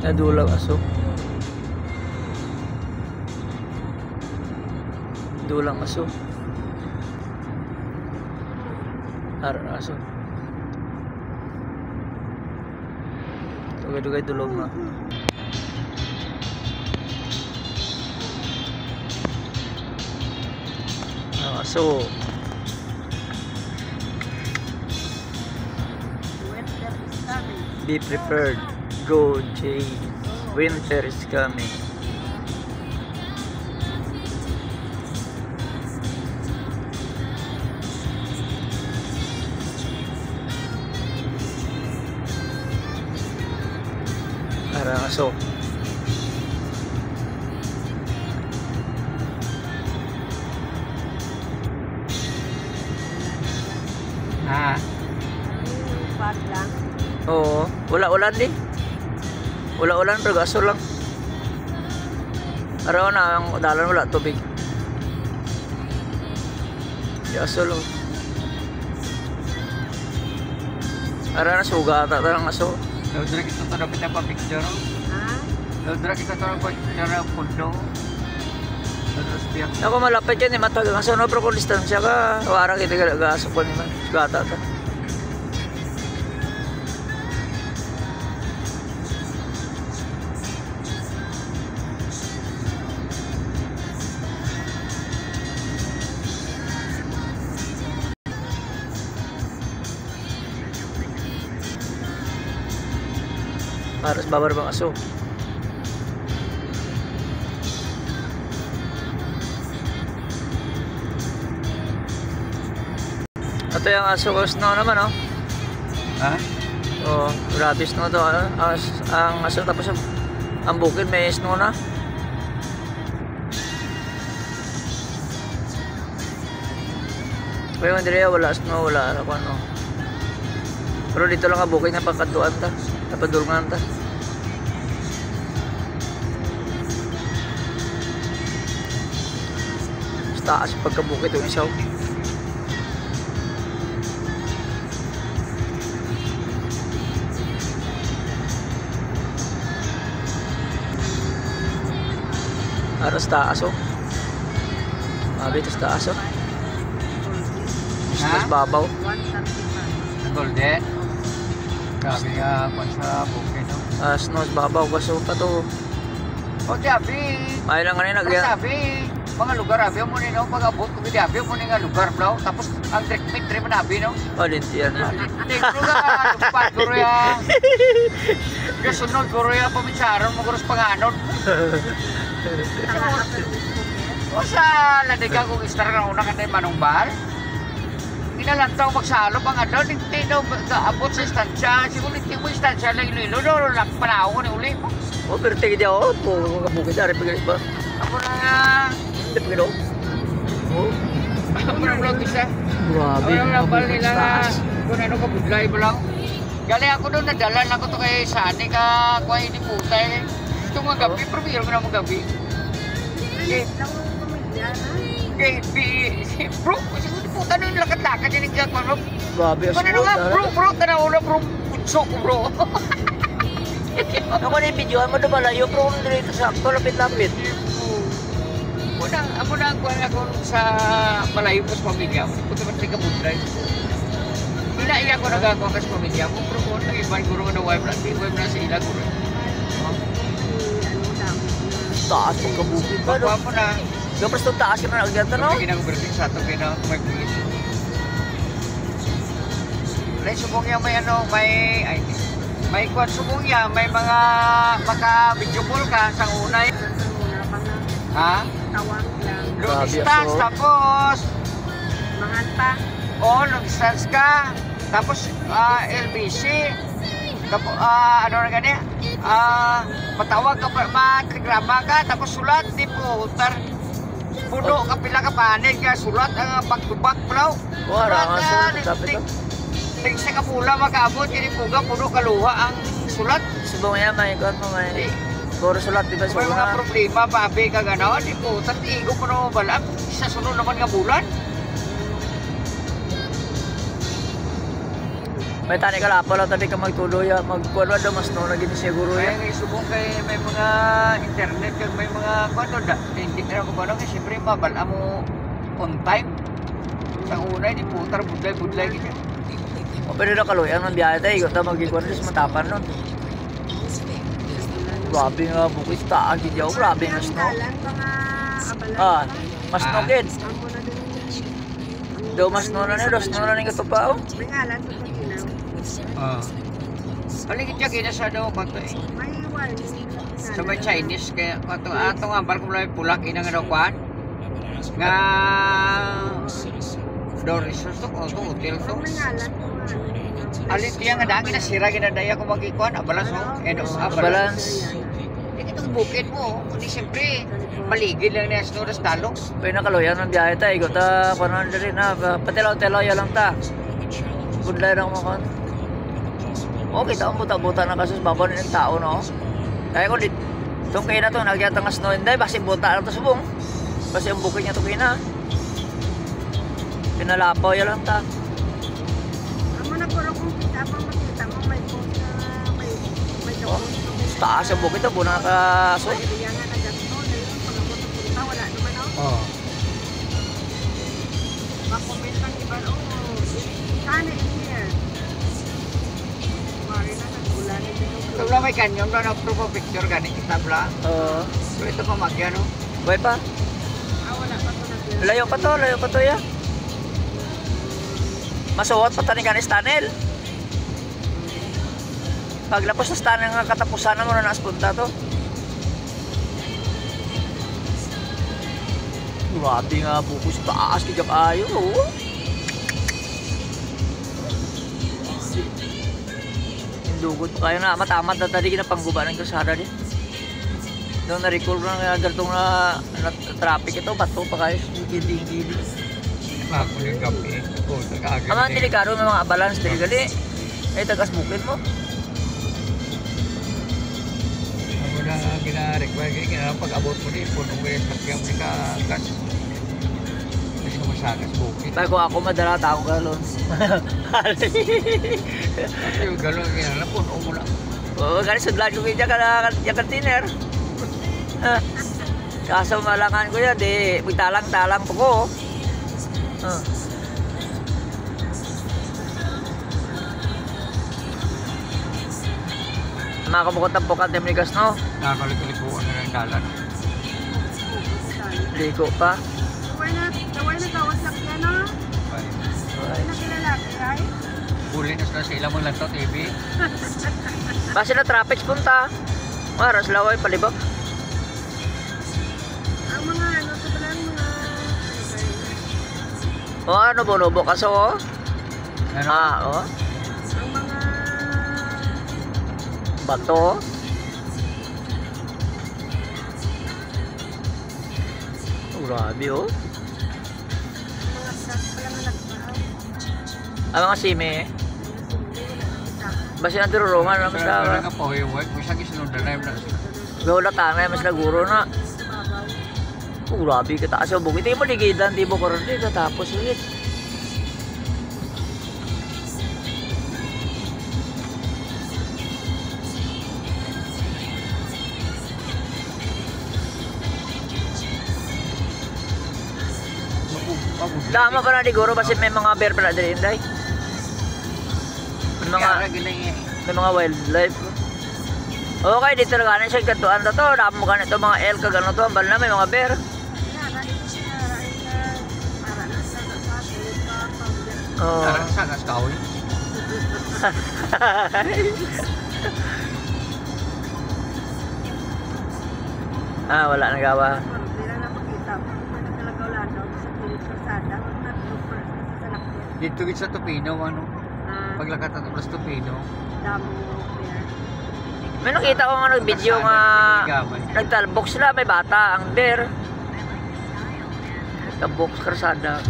Nadulang aso. Dulang aso. Aran aso. Dugay-dugay dulog na. Aso. Winter is coming. Be prepared. Go, Jay. Winter is coming. Arang aso. Ah. Pag lang. Oo, wala-ulan din. Wala-ulan pero aso lang. Araw na ang dalan wala tubig. Di aso lang. Araw na suga ata ng aso. Daudra kita to dapat apa picture. Ha? Daudra kita to dapat picture pundo. Terus dia. Ako malapit yan eh, matagang aso no, pero kung distansya ka, warang kita ga-aso po naman. Gata ta. Harus babar bang aso. Ito yung aso ko snow naman oh. Ha? Oh, grabe snow to. Ang aso tapos ang bukid may snow na. Pero hindi wala snow, wala ano. Pero dito lang ang bukid na pagkantuan ta. Napadulungan ta. Taas pagkabukid yung isaw. Aras taas oh. Mabi tas taas oh. Mas babaw. 135. Golden. Grabe nga pa sa bukid no. Snow babaw gaso pa to. O diabi. May lang kanina Pero sabi, mga lugar abi mo ni no pag-abot ko di abi mo ni nga lugar bro. Tapos ang direct metre man abi no. Valentian. Negro nga lupa guro ya. Kasunod guro ya pamitsaron mo guro sa panganon. O sa ladiga kong istar na una kanay manumbal. Inalantaw magsalop ang adlaw, hindi daw abot sa istansya. Siguro hindi mo istansya lang ilo-ilo, lang panahon ko ni uli mo. Oh, pero tingin di ako po kabukid dari pagkalis ba? Ako na nga. Hindi pagkalo. Oh, Ako na vlog isa. grabe. Ako na bal Kabukid nila nga. taas. Kung ano ka budlay mo lang. Galing ako doon, nadalan ako to kay Sani ka, kuha hindi putay. Ito nga gabi, pero biro ko na mo gabi. Lang ang pamilya na. Kay bro, siguro di puta nun lakad-lakad yan yung gagawin mo. Grabe Kung ano nga, bro, tanaw na bro, punso ko bro. Ako na yung videoan mo doon malayo pero kung dito sakto lapit-lapit. Amo na ang kuha ako sa malayo ko sa pamilya mo. Kung naman ka budlay. Iya ko nagagawa ka sa pamilya mo. Pero kung nag-ibang guro ka na wife na sa ilang guro. Taas pagkabukid ba no? Pagkuha mo na. Gapos itong taas ka na nagyanta no? May ginag-birthing sa ato kaya may pulis. May subong yan, may ano, may kuwan subong yan, may mga maka-video call ka sa unay. Ha? Tawag lang. Long Grabe, distance, aso. tapos, Mahal pa. long distance ka, tapos LBC, tapos, ano na ganyan, patawag ka pa, matigrama ka, tapos sulat, di po, puno ka pila ka panig ka, sulat ang back-to-back palaw. Wala nga sa tapit lang. Ting sa kapula makaabot, kini puga, puno kaluha ang sulat. Subong yan, may ikot mo, may puro sulat, di ba? May mga problema, pabi ka gano'n, di po, tatigo po naman balang, sa sunod naman nga bulan. May tani ka lapo lang tabi ka magtuloy magkuano daw mas no na gini siguro Kaya ya. nga isubong kay may mga internet kag may mga kuno da. Hindi na ko ba kay siyempre mabala mo on time. Sa una di putar budlay gid. O pero na kaluyan man biyahe tayo ta magikuan sa matapan nun. Grabe nga bukis ta gid yaw grabe nga snow. Kalan mga abalan. Ah, mas no gid. Amo na din. Do mas no na ni dos no na ni katupao. May ngalan sa paginaw. Paligid siya kinasa daw kanto eh. May warning. Sa may Chinese kaya atong ambal ko lang pulak ina nga daw kwan. Nga Doris to ko to hotel to. May ngalan ko. Alin tiya nga dagi na sira ginadaya ko magikuan abalas mo. Edos Balance. Itong bukid mo, ni siyempre maligid lang niya sa talong. Pero na kaluyan man biyahe tayo ta kuno diri na patilaw-tilaw ya lang ta. Budlay lang mo kon. Okay, taong buta-buta na kasus babon ng tao no. Kaya ko dit tong kay na to nagyatang nga snow inday basi buta lang to subong. Basi ang bukid niya to kina. Pinalapaw ya lang ta. Amo na ko kung kita pa makita mo may post na may Oh, doon. taas ang bukid to buna ka so. Kaya nga nagasto na yun. Pagkabot ng punta, wala naman ako. Oh. Makomment lang iba, sana in here. Mari na, nag-ulan na din. Ito lang may kanyon doon na proof of picture gani kita bla. So ito pa magya no. Buhay pa. Wala pa ito na. Layo pa to ya. Masuot pa tani kanis tunnel. Paglapos sa tunnel nga katapusan na mo na naspunta to. Grabe nga bukus taas kaya kayo. Oh. Dugot pa kayo na matamat na tadi kinapangguba ng kasada din. Doon na-recall ko na gartong na traffic ito, bato pa kayo, gili-gili. Ako yung gabi. Ako nag-agad. Ang mga delikado ng mga balance din gali. Eh, tagas bukid mo. Ako na gina-require kaya pag-abot mo din, punong mo yung sakyang mo ka gas. Kasi masagas bukid. Kaya kung ako madala tao ka lon. Kasi yung gano'n kaya puno mo lang. Oo, kani sudlan ko kaya ka container. Kaso malangan ko yan, di talang-talang po ko. Mga kabukot po ka, Temrigas, no? Nakakalikot-likuan na ng dalan. Liko pa. Daway na gawas lang yan, no? Ay na kilalaki, ay? Huli na sila sa ilang mga lantaw, TV. Base na traffic punta. Maras laway palibak. Ang mga ano, sa talang mga... O ano bonobo kaso oh? Ano? Oh. Ang mga... Bato. Grabe oh. Mga truck pala nga nagpaaw. Ang mga sime. Base na dirurungan na mas Wala na. nga po, yung work. May sakis nung dalay na. Gawala tanay mas naguro na. Babaw. Grabe ka taas yung bukit. Hindi mo ligidan, di mo karoon dito. Tapos ulit. Tama pa na diguro kasi may mga bear pala din Inday. May mga wildlife. Okay, dito na ganin siya katuan na to. Damo ka nito mga elk kag ano to. Ambal na may mga bear. Oh. Sagas kahoy. Wala nang gawa. Dito sa Tupino, ano? Paglakat at plus Tupino. May nakita ko nga nag-video nga nagtalbok sila, may bata, ang bear. Nagtalbok sa karsada.